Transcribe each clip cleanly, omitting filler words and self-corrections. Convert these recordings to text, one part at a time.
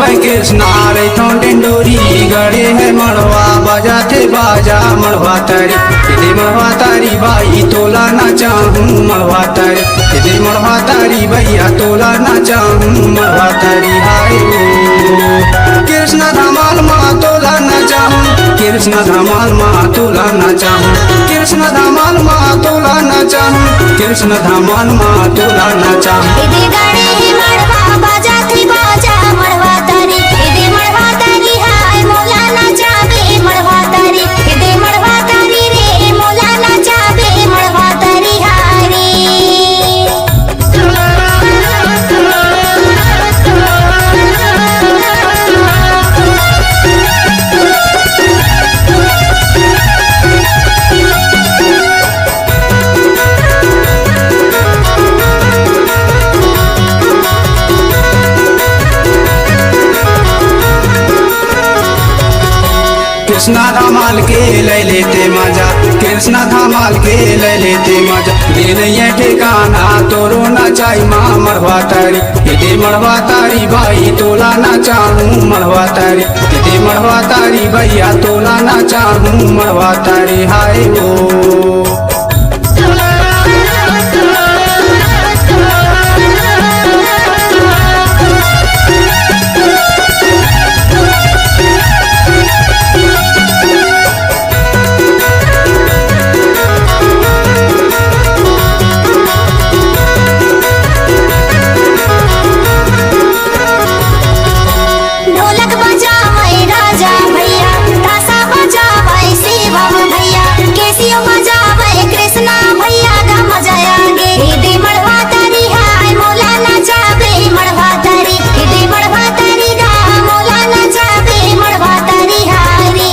है कृष्णा रे तो डिंडोरी गड़े है मड़वा बजाते बाजा मड़वा तारी दे मड़वा तारी बाई तोला ना चाहूँ मड़वा तारी दे मड़वा तारी भैया तोला ना चाहूँ मड़वा तारी हाय कृष्ण धमाल माँ तोला ना चाहूँ कृष्ण धमाल माँ तोला ना चाहूँ कृष्ण धमाल माँ तोला ना चाहूँ कृष्ण धमाल माँ तोला ना चाहूँ दे गाड़े है मड़वा बजाते बाजा मड़वा तारी दे मड़वा तारी हाय मोला ना चाबे मड़वा तारी दे मड़वा तारी रे मोला ना चाबे मड़वा तारी हारी कृष्णा धमाल के ले लेते मजा कृष्णा धमाल के ले लेते मजा दिन ये ठिकाना तोरो ना चाही माँ मड़वा तारी दे मड़वा तारी भाई तोला ना चाहूँ मड़वा तारी दे मड़वा तारी भैया तोला ना चाहूँ मड़वा तारी हाय वो ढोलक बजावे राजा भैया ताशा बजावे शिवम भैया कैसियो बजावे कृष्णा भैया गा मजाया गे दे मड़वा तारी हाय मोला ना चाबे मड़वा तारी दे मड़वा तारी गा मोला ना चाबे मड़वा तारी हारी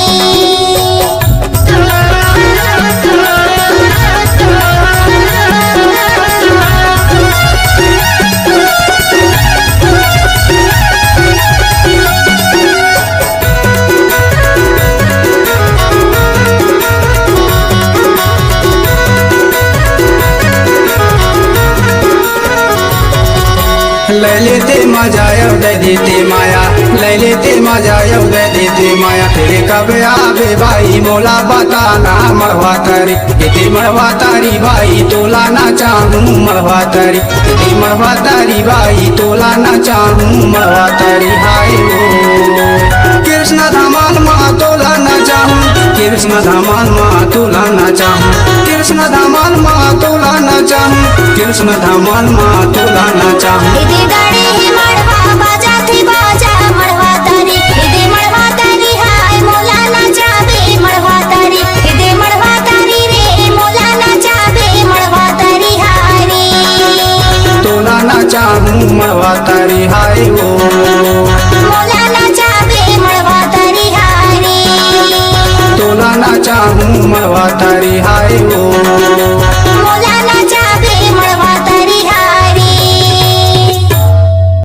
ले लेते मजा यो दे देते माया ले लेते मजा यो दे देते माया तेरे कब आवे भाई मोला बताना मड़वा तारी दे मड़वा तारी भाई तोला ना चाहूँ मड़वा तारी दे मड़वा तारी भाई तोला ना चाहूँ मड़वा तारी हाय वो कृष्ण धमाल माँ तोला ना चाहूँ कृष्ण धमाल माँ तोला ना चाहूँ कृष्ण धमाल माँ तोला ना चाहूँ कृष्ण धमाल माँ तोला ना चाहूँ दे